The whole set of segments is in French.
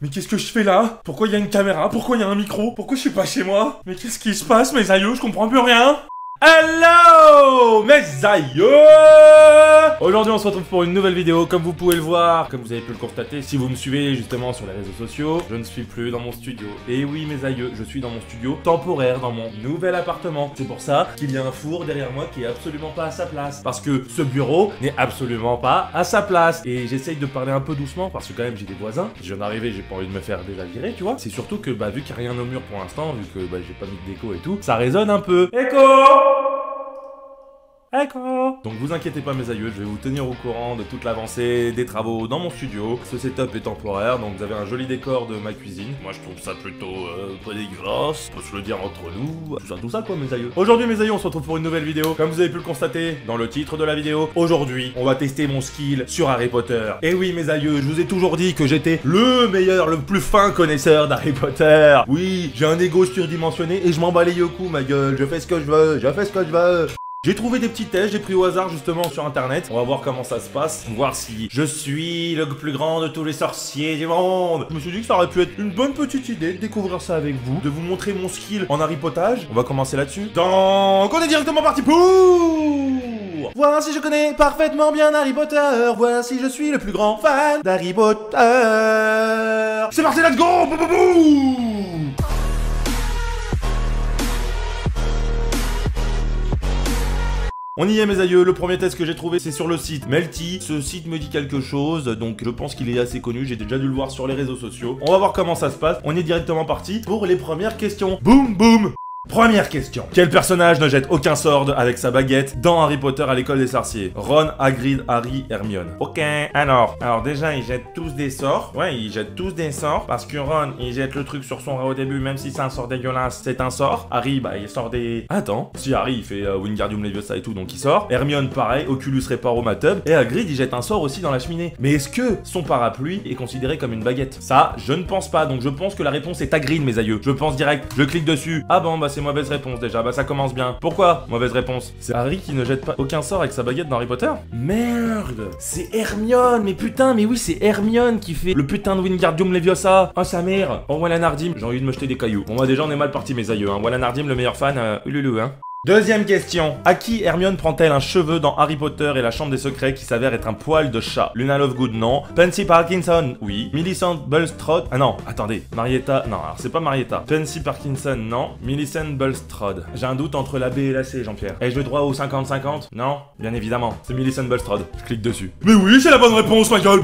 Mais qu'est-ce que je fais là? Pourquoi il y a une caméra? Pourquoi il y a un micro? Pourquoi je suis pas chez moi? Mais qu'est-ce qui se passe, mes aïeux? Je comprends plus rien. Hello mes aïeux! Aujourd'hui on se retrouve pour une nouvelle vidéo. Comme vous pouvez le voir, comme vous avez pu le constater, si vous me suivez justement sur les réseaux sociaux, je ne suis plus dans mon studio. Et oui mes aïeux, je suis dans mon studio temporaire, dans mon nouvel appartement. C'est pour ça qu'il y a un four derrière moi qui est absolument pas à sa place. Parce que ce bureau n'est absolument pas à sa place. Et j'essaye de parler un peu doucement parce que quand même j'ai des voisins. Je viens d'arriver, j'ai pas envie de me faire déjà virer, tu vois. C'est surtout que vu qu'il n'y a rien au mur pour l'instant, vu que j'ai pas mis de déco et tout, ça résonne un peu. Écho! Donc vous inquiétez pas mes aïeux, je vais vous tenir au courant de toute l'avancée des travaux dans mon studio. Ce setup est temporaire, donc vous avez un joli décor de ma cuisine. Moi je trouve ça plutôt pas dégueulasse, on peut se le dire entre nous. Tout ça quoi mes aïeux. Aujourd'hui mes aïeux, on se retrouve pour une nouvelle vidéo. Comme vous avez pu le constater dans le titre de la vidéo, aujourd'hui on va tester mon skill sur Harry Potter. Et oui mes aïeux, je vous ai toujours dit que j'étais le meilleur, le plus fin connaisseur d'Harry Potter. Oui, j'ai un ego surdimensionné et je m'en bats les yeux coups ma gueule, je fais ce que je veux, je fais ce que je veux. J'ai trouvé des petits tests, j'ai pris au hasard justement sur internet. On va voir comment ça se passe, voir si je suis le plus grand de tous les sorciers du monde. Je me suis dit que ça aurait pu être une bonne petite idée de découvrir ça avec vous, de vous montrer mon skill en Harry Potage. On va commencer là-dessus. Donc, on est directement parti pour... Voir si je connais parfaitement bien Harry Potter. Voir si je suis le plus grand fan d'Harry Potter. C'est parti, let's go! Bou, bou, bou. On y est mes aïeux, le premier test que j'ai trouvé c'est sur le site Melty. Ce site me dit quelque chose, donc je pense qu'il est assez connu, j'ai déjà dû le voir sur les réseaux sociaux. On va voir comment ça se passe, on est directement parti pour les premières questions. Boum boum. Première question. Quel personnage ne jette aucun sort avec sa baguette dans Harry Potter à l'école des sorciers? Ron, Hagrid, Harry, Hermione. Ok, alors déjà ils jettent tous des sorts. Ouais, ils jettent tous des sorts parce que Ron, il jette le truc sur son rat au début, même si c'est un sort dégueulasse, c'est un sort. Harry, il sort des... Attends, si Harry, il fait Wingardium Leviosa et tout, donc il sort. Hermione, pareil, Oculus Reparo-Matub. Et Hagrid, il jette un sort aussi dans la cheminée. Mais est-ce que son parapluie est considéré comme une baguette? Ça, je ne pense pas, donc je pense que la réponse est Hagrid, mes aïeux. Je pense direct, je clique dessus. Ah bon, c'est mauvaise réponse déjà, ça commence bien. Pourquoi mauvaise réponse? C'est Harry qui ne jette pas aucun sort avec sa baguette dans Harry Potter? Merde, c'est Hermione, mais putain, mais oui, c'est Hermione qui fait le putain de Wingardium Leviosa. Oh sa mère. Oh Walan Hardim, j'ai envie de me jeter des cailloux. Bon déjà on est mal parti mes aïeux, hein. Walan Hardim, le meilleur fan, ululu, hein. Deuxième question. À qui Hermione prend-elle un cheveu dans Harry Potter et la Chambre des Secrets qui s'avère être un poil de chat? Luna Lovegood, non. Pansy Parkinson, oui. Millicent Bulstrode, ah non, attendez. Marietta, non, alors c'est pas Marietta. Pansy Parkinson, non. Millicent Bulstrode. J'ai un doute entre la B et la C, Jean-Pierre. Ai-je le droit au 50-50? Non, bien évidemment. C'est Millicent Bulstrode. Je clique dessus. Mais oui, c'est la bonne réponse, ma gueule.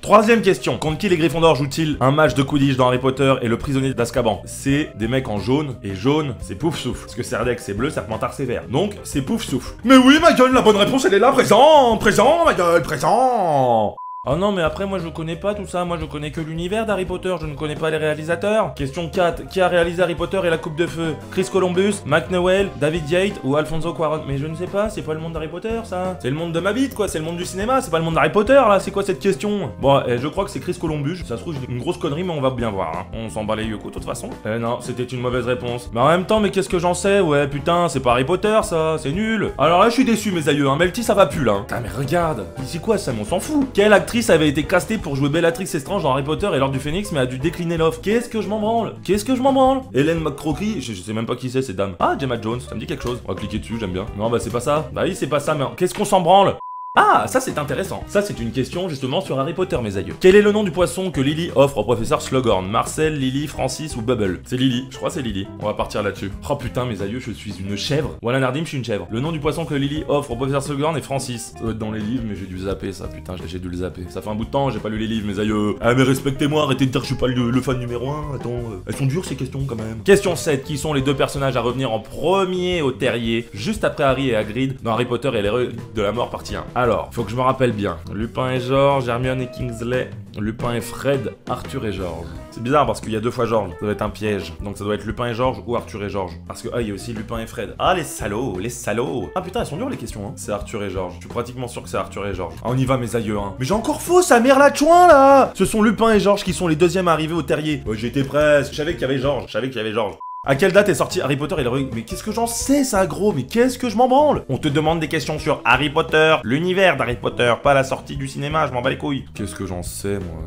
Troisième question. Contre qui les Gryffondors jouent-ils un match de Quidditch dans Harry Potter et le prisonnier d'Azkaban? C'est des mecs en jaune, et jaune, c'est Poufsouffle. Parce que c'est bleu, Serpentard c'est vert. Donc, c'est Poufsouffle. Mais oui, ma gueule, la bonne réponse, elle est là, présent, ma gueule, présent. Oh non, mais après, moi, je connais pas tout ça. Moi, je connais que l'univers d'Harry Potter. Je ne connais pas les réalisateurs. Question 4. Qui a réalisé Harry Potter et la Coupe de Feu? Chris Columbus, Mac Nowell, David Yates ou Alfonso Cuarón? Mais je ne sais pas, c'est pas le monde d'Harry Potter, ça. C'est le monde de ma bite, quoi. C'est le monde du cinéma. C'est pas le monde d'Harry Potter, là. C'est quoi cette question? Bon, je crois que c'est Chris Columbus. Ça se trouve, j'ai une grosse connerie, mais on va bien voir, hein. On s'en bat les yeux, de toute façon. Non, c'était une mauvaise réponse. Mais en même temps, mais qu'est-ce que j'en sais? Ouais, putain, c'est pas Harry Potter, ça. C'est nul. Alors là, je suis déçu, mes aïeux, hein. Melty, ça va plus, là. Putain, mais regarde. C'est quoi, ça? On s'en fout. Quelle actrice avait été castée pour jouer Bellatrix Estrange dans Harry Potter et l'Ordre du Phénix mais a dû décliner l'offre? Qu'est-ce que je m'en branle? Qu'est-ce que je m'en branle? Hélène McCrory, je sais même pas qui c'est cette dame. Ah, Gemma Jones, ça me dit quelque chose. On va cliquer dessus, j'aime bien. Non, c'est pas ça. Bah oui, c'est pas ça, mais qu'est-ce qu'on s'en branle? Ah, ça c'est intéressant. Ça c'est une question justement sur Harry Potter, mes aïeux. Quel est le nom du poisson que Lily offre au professeur Slughorn? Marcel, Lily, Francis ou Bubble? C'est Lily, je crois que c'est Lily. On va partir là-dessus. Oh putain, mes aïeux, je suis une chèvre. Voilà, Nardim, je suis une chèvre. Le nom du poisson que Lily offre au professeur Slughorn est Francis. Ça doit être dans les livres, mais j'ai dû zapper ça, putain, j'ai dû le zapper. Ça fait un bout de temps, j'ai pas lu les livres, mes aïeux. Ah, mais respectez-moi, arrêtez de dire que je suis pas le fan numéro 1. Attends, elles sont dures ces questions quand même. Question 7. Qui sont les deux personnages à revenir en premier au terrier, juste après Harry et Hagrid, dans Harry Potter et les Reliques de la Mort partie 1? Alors, faut que je me rappelle bien. Lupin et George, Hermione et Kingsley, Lupin et Fred, Arthur et George. C'est bizarre parce qu'il y a deux fois George. Ça doit être un piège. Donc ça doit être Lupin et George ou Arthur et George. Parce que, il y a aussi Lupin et Fred. Ah, les salauds, les salauds. Ah putain, elles sont dures les questions, hein. C'est Arthur et George. Je suis pratiquement sûr que c'est Arthur et George. Ah, on y va, mes aïeux, hein. Mais j'ai encore faux, sa mère la chouin, là. Ce sont Lupin et George qui sont les deuxièmes à arriver au terrier. Oh, j'étais presque. Je savais qu'il y avait George. À quelle date est sorti Harry Potter et le... Mais qu'est-ce que j'en sais ça gros? Mais qu'est-ce que je m'en branle? On te demande des questions sur Harry Potter, l'univers d'Harry Potter, pas la sortie du cinéma, je m'en bats les couilles. Qu'est-ce que j'en sais moi?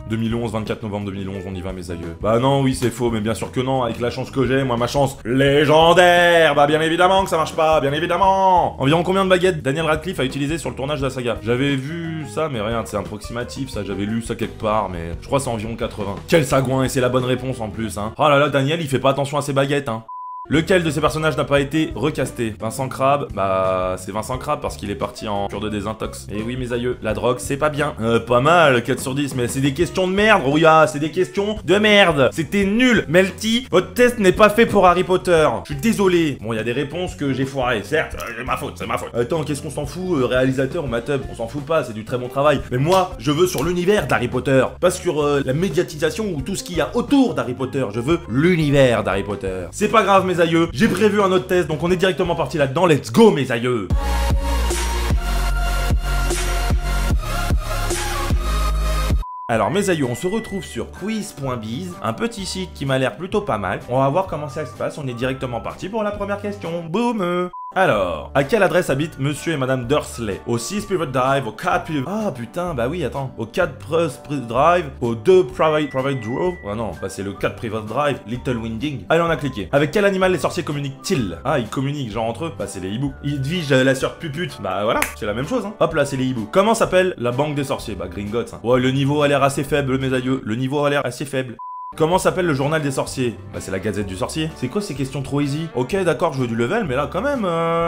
2011, 24 novembre 2011, on y va mes aïeux. Bah non, oui c'est faux, mais bien sûr que non, avec la chance que j'ai, moi ma chance légendaire. Bah bien évidemment que ça marche pas, bien évidemment. Environ combien de baguettes Daniel Radcliffe a utilisé sur le tournage de la saga? J'avais vu ça, mais rien, c'est approximatif ça, j'avais lu ça quelque part, mais je crois que c'est environ 80. Quel sagouin, et c'est la bonne réponse en plus, hein. Oh là là, Daniel, il fait pas attention à ses baguettes, hein. Lequel de ces personnages n'a pas été recasté? Vincent Crabbe, bah c'est Vincent Crabbe parce qu'il est parti en cure de désintox. Et oui mes aïeux, la drogue c'est pas bien. Pas mal, 4 sur 10, mais c'est des questions de merde, Rouya, c'est des questions de merde. C'était nul. Melty, votre test n'est pas fait pour Harry Potter. Je suis désolé. Bon, il y a des réponses que j'ai foirées, certes, c'est ma faute, c'est ma faute. Attends, qu'est-ce qu'on s'en fout, réalisateur ou matub? On s'en fout pas, c'est du très bon travail. Mais moi, je veux sur l'univers d'Harry Potter, pas sur la médiatisation ou tout ce qu'il y a autour d'Harry Potter. Je veux l'univers d'Harry Potter. C'est pas grave mes aïeux, j'ai prévu un autre test, donc on est directement parti là-dedans. Let's go mes aïeux. Alors mes aïeux, on se retrouve sur quiz.biz, un petit site qui m'a l'air plutôt pas mal. On va voir comment ça se passe, on est directement parti pour la première question. Boum. Alors, à quelle adresse habitent monsieur et madame Dursley? Au 6 Private Drive, au 4 Private... Ah putain, bah oui, attends. Au 4 Private Drive, au 2 Private Drive... Ah non, bah c'est le 4 Private Drive, Little Winding. Allez, on a cliqué. Avec quel animal les sorciers communiquent-ils? Ah, ils communiquent genre entre eux? Bah c'est les hiboux. Edwige, la sœur pupute. Bah voilà, c'est la même chose, hein. Hop là, c'est les hiboux. Comment s'appelle la banque des sorciers? Bah Gringotts, hein. Ouais, le niveau a l'air assez faible, mes aïeux. Le niveau a l'air assez faible. Comment s'appelle le journal des sorciers? Bah c'est la Gazette du Sorcier. C'est quoi ces questions trop easy? Ok d'accord, je veux du level, mais là quand même,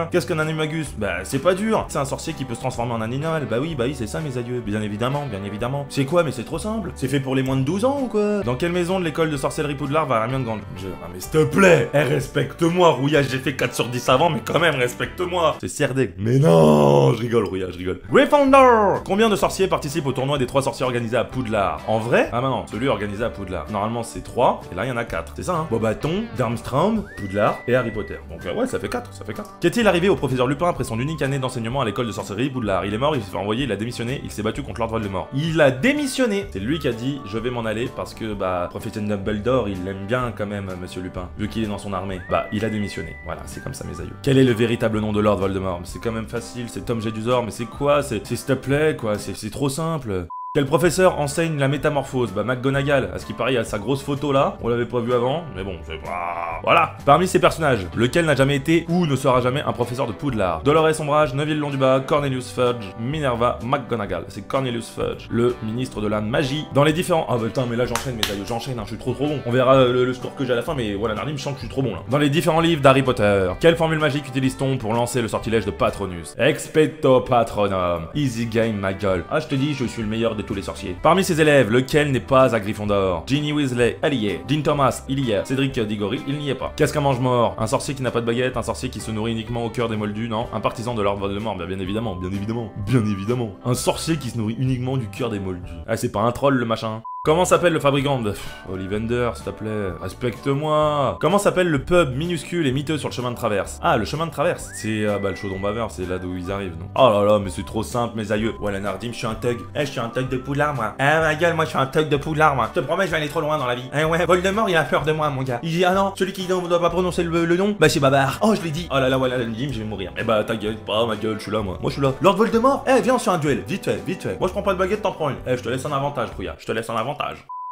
qu'est-ce qu'un animagus? Bah c'est pas dur. C'est un sorcier qui peut se transformer en animal. Bah oui, c'est ça mes aïeux. Bien évidemment, bien évidemment. C'est quoi? Mais c'est trop simple. C'est fait pour les moins de 12 ans ou quoi? Dans quelle maison de l'école de sorcellerie Poudlard va Hermione Granger? Ah mais s'il te plaît, respecte-moi Rouya, j'ai fait 4 sur 10 avant, mais quand même respecte-moi. C'est Serdeg. Mais non, je rigole Rouya, je rigole. Gryffondor! Combien de sorciers participent au tournoi des 3 sorciers organisés à Poudlard? En vrai? Ah bah non, celui organisé à Poudlard. Normalement c'est 3, et là il y en a 4. C'est ça hein? Beauxbaton, Durmstrang, Poudlard et Harry Potter. Donc ouais, ça fait 4, ça fait 4. Qu'est-il arrivé au professeur Lupin après son unique année d'enseignement à l'école de sorcellerie Poudlard? Il est mort, il s'est fait envoyer, il a démissionné, il s'est battu contre Lord Voldemort. Il a démissionné! C'est lui qui a dit je vais m'en aller parce que bah professeur Dumbledore il l'aime bien quand même monsieur Lupin, vu qu'il est dans son armée. Bah il a démissionné. Voilà, c'est comme ça mes aïeux. Quel est le véritable nom de Lord Voldemort? C'est quand même facile, c'est Tom Jedusor, mais c'est quoi? C'est s'il te plaît quoi, c'est trop simple. Quel professeur enseigne la métamorphose? Bah McGonagall, à ce qui paraît il y a sa grosse photo là, on l'avait pas vu avant, mais bon, c'est pas... Voilà. Parmi ces personnages, lequel n'a jamais été ou ne sera jamais un professeur de Poudlard? Dolores Ombrage, Neville Londubat, Cornelius Fudge, Minerva McGonagall. C'est Cornelius Fudge, le ministre de la magie. Dans les différents... Ah bah putain, mais là j'enchaîne mes aïeux, j'enchaîne, hein, je suis trop bon. On verra le score que j'ai à la fin, mais voilà, Nardim, je sens que je suis trop bon là. Dans les différents livres d'Harry Potter, quelle formule magique utilise-t-on pour lancer le sortilège de Patronus? Expecto Patronum. Easy game ma gueule. Ah je te dis, je suis le meilleur de tous les sorciers. Parmi ses élèves, lequel n'est pas à Gryffondor? Ginny Weasley, elle y est. Dean Thomas, il y est. Cédric Diggory, il n'y est pas. Qu'est-ce qu'un mange-mort? Un sorcier qui n'a pas de baguette, un sorcier qui se nourrit uniquement au cœur des moldus, non? Un partisan de Lord Voldemort, bah, bien évidemment, bien évidemment, bien évidemment. Un sorcier qui se nourrit uniquement du cœur des moldus. Ah, c'est pas un troll le machin. Comment s'appelle le fabricant de... Ollivander, s'il te plaît. Respecte-moi. Comment s'appelle le pub minuscule et miteux sur le chemin de traverse? Ah, le chemin de traverse. C'est bah le chaudron baveur, c'est là d'où ils arrivent, non? Oh là là, mais c'est trop simple, mes aïeux. Voilà, Nardim, je suis un thug. Je suis un thug de Poudlard, moi. Ah, ma gueule, moi, je suis un thug de Poudlard, moi. Je te promets, je vais aller trop loin dans la vie. Ouais, Voldemort, il a peur de moi, mon gars. Il dit, ah non, celui qui ne doit pas prononcer le nom, bah c'est Babar. Oh, je l'ai dit. Oh là là, voilà, Nardim, je vais mourir. Eh bah, ta gueule, pas ma gueule, je suis là, moi. Moi, je suis là. Lord Voldemort, viens, on se fait un duel. Vite fait, vite fait. Moi, je prends pas de baguette, t'en prends une. Je te laisse un avantage, Rouya. Je te laisse un avantage.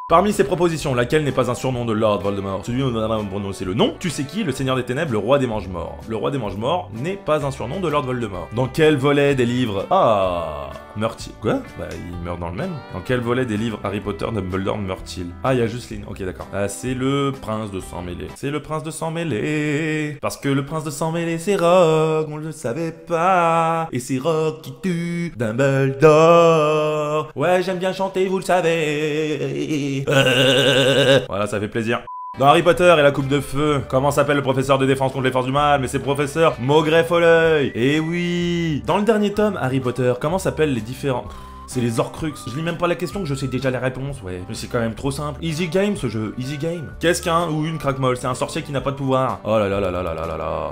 Parmi ces propositions, laquelle n'est pas un surnom de Lord Voldemort? Celui où on a prononcé le nom. Tu sais qui? Le Seigneur des Ténèbres, le Roi des Mange-Morts. Le Roi des Mange-Morts n'est pas un surnom de Lord Voldemort. Dans quel volet des livres... Ah... meurt-il? Quoi? Bah, il meurt dans le même. Dans quel volet des livres Harry Potter Dumbledore meurt-il? Ah, il y a Justine. Ok, d'accord. Ah, c'est le prince de sang mêlé. C'est le prince de sang mêlé. Parce que le prince de sang mêlé, c'est Rogue. On le savait pas. Et c'est Rogue qui tue Dumbledore. Ouais, j'aime bien chanter, vous le savez. Voilà, ça fait plaisir. Dans Harry Potter et la coupe de feu, comment s'appelle le professeur de défense contre les forces du mal? Mais c'est professeur Maugrey Folleuil. Eh oui. Dans le dernier tome, Harry Potter, comment s'appellent les différents... C'est les Horcruxes. Je lis même pas la question, que je sais déjà les réponses, ouais. Mais c'est quand même trop simple. Easy game ce jeu, easy game. Qu'est-ce qu'un ou une craque-molle? C'est un sorcier qui n'a pas de pouvoir. Oh là là là là là là là là.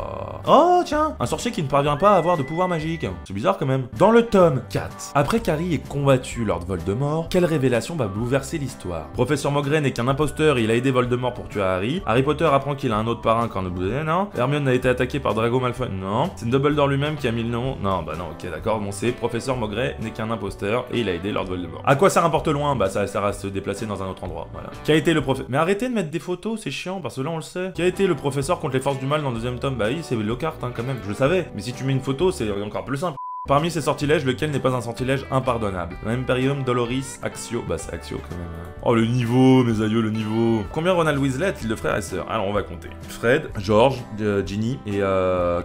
Oh tiens, un sorcier qui ne parvient pas à avoir de pouvoir magique. C'est bizarre quand même. Dans le tome 4, après qu'Harry ait combattu Lord Voldemort, quelle révélation va bouleverser l'histoire? Professeur Maugrey n'est qu'un imposteur et il a aidé Voldemort pour tuer Harry. Harry Potter apprend qu'il a un autre parrain quand non. Hermione a été attaquée par Drago Malfoy, non. C'est Dumbledore lui-même qui a mis le nom. Non, bah non, ok d'accord, bon c'est Professeur Maugrey n'est qu'un imposteur Voldemort et il a aidé Lord Voldemort. À quoi sert un porte-loin? Bah ça sert à se déplacer dans un autre endroit, voilà. Qui a été le professeur? Mais arrêtez de mettre des photos, c'est chiant, parce que là on le sait. Qui a été le professeur contre les forces du mal dans le deuxième tome? Bah oui, c'est Lockhart, hein, quand même, je le savais. Mais si tu mets une photo, c'est encore plus simple. Parmi ces sortilèges, lequel n'est pas un sortilège impardonnable? Imperium Doloris Axio. Bah c'est Axio quand même. Oh le niveau, mes aïeux, le niveau. Combien Ronald Weasley a-t-il de frères et sœurs? Alors on va compter. Fred, George, Ginny et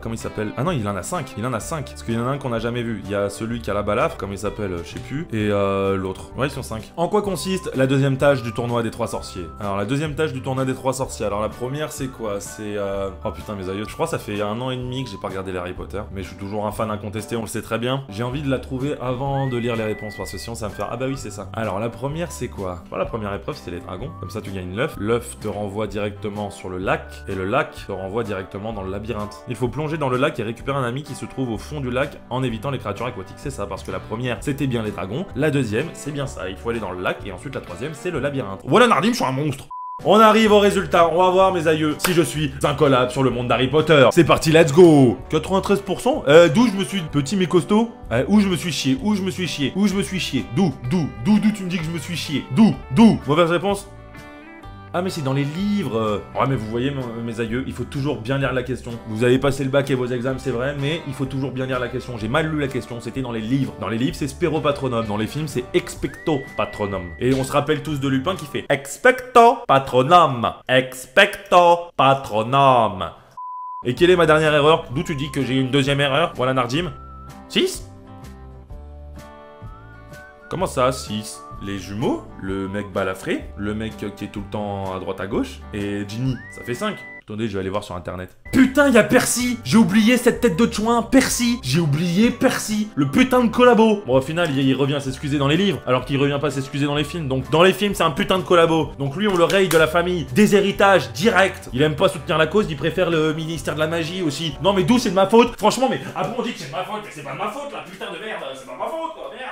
comment il s'appelle? Ah non, il en a 5. Il en a 5. Parce qu'il y en a un qu'on n'a jamais vu. Il y a celui qui a la balafre, comme il s'appelle, je sais plus. Et l'autre. Ouais, ils sont 5. En quoi consiste la deuxième tâche du tournoi des 3 sorciers? Alors la deuxième tâche du tournoi des 3 sorciers. Alors la première c'est quoi? C'est oh putain mes aïeux. Je crois que ça fait 1 an et demi que j'ai pas regardé les Harry Potter. Mais je suis toujours un fan incontesté, on le sait très bien. J'ai envie de la trouver avant de lire les réponses parce que sinon ça va me faire ah bah oui c'est ça. Alors la première c'est quoi? La première épreuve c'est les dragons. Comme ça tu gagnes l'œuf. L'œuf te renvoie directement sur le lac et le lac te renvoie directement dans le labyrinthe. Il faut plonger dans le lac et récupérer un ami qui se trouve au fond du lac en évitant les créatures aquatiques. C'est ça parce que la première c'était bien les dragons. La deuxième c'est bien ça. Il faut aller dans le lac et ensuite la troisième c'est le labyrinthe. Voilà Nardim, je suis un monstre. On arrive au résultat, on va voir mes aïeux si je suis incollable sur le monde d'Harry Potter. C'est parti, let's go. 93%. D'où je me suis petit mais costaud. Où je me suis chié, où je me suis chié, où je me suis chié. D'où tu me dis que je me suis chié. D'où. Mauvaise réponse. Ah mais c'est dans les livres. Ouais mais vous voyez mes aïeux, il faut toujours bien lire la question. Vous avez passé le bac et vos examens c'est vrai, mais il faut toujours bien lire la question. J'ai mal lu la question, c'était dans les livres. Dans les livres c'est Spero Patronum, dans les films c'est Expecto Patronum. Et on se rappelle tous de Lupin qui fait Expecto Patronum, Expecto Patronum. Et quelle est ma dernière erreur? D'où tu dis que j'ai une deuxième erreur? Voilà Nardim. 6? Comment ça, 6? Les jumeaux, le mec balafré, le mec qui est tout le temps à droite à gauche, et Ginny, ça fait 5. Attendez, je vais aller voir sur internet. Putain, il y a Percy! J'ai oublié cette tête de chouin, Percy! J'ai oublié Percy, le putain de collabo! Bon, au final, il revient s'excuser dans les livres, alors qu'il revient pas s'excuser dans les films. Donc, dans les films, c'est un putain de collabo. Donc, lui, on le raye de la famille. Déshéritage, direct. Il aime pas soutenir la cause, il préfère le ministère de la magie aussi. Non, mais d'où c'est de ma faute? Franchement, mais après, on dit que c'est de ma faute, mais c'est pas de ma faute, la putain de merde, c'est pas de ma faute, quoi, merde!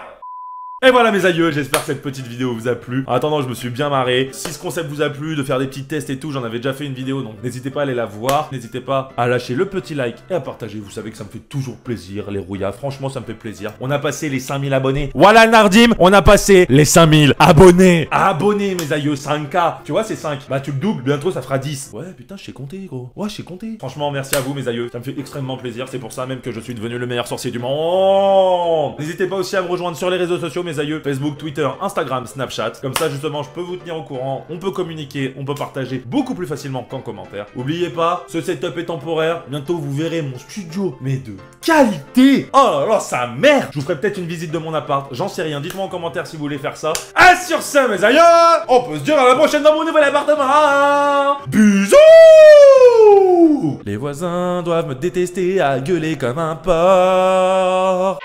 Et voilà mes aïeux, j'espère que cette petite vidéo vous a plu. En attendant, je me suis bien marré. Si ce concept vous a plu, de faire des petits tests et tout, j'en avais déjà fait une vidéo, donc n'hésitez pas à aller la voir. N'hésitez pas à lâcher le petit like et à partager. Vous savez que ça me fait toujours plaisir, les rouillas. Franchement, ça me fait plaisir. On a passé les 5000 abonnés. Voilà Nardim, on a passé les 5000 abonnés. Abonnés mes aïeux, 5K. Tu vois, c'est 5. Bah tu le doubles, bientôt ça fera 10. Ouais, putain, je sais compter, gros. Ouais, je sais compter. Franchement, merci à vous mes aïeux. Ça me fait extrêmement plaisir. C'est pour ça même que je suis devenu le meilleur sorcier du monde. N'hésitez pas aussi à me rejoindre sur les réseaux sociaux mes aïeux. Facebook, Twitter, Instagram, Snapchat. Comme ça, justement, je peux vous tenir au courant. On peut communiquer, on peut partager beaucoup plus facilement qu'en commentaire. N'oubliez pas, ce setup est temporaire. Bientôt, vous verrez mon studio, mais de qualité. Oh là là, ça merde. Je vous ferai peut-être une visite de mon appart. J'en sais rien. Dites-moi en commentaire si vous voulez faire ça. Ah, sur ce, mes aïeux, on peut se dire à la prochaine dans mon nouvel appartement. Bisous. Les voisins doivent me détester à gueuler comme un porc.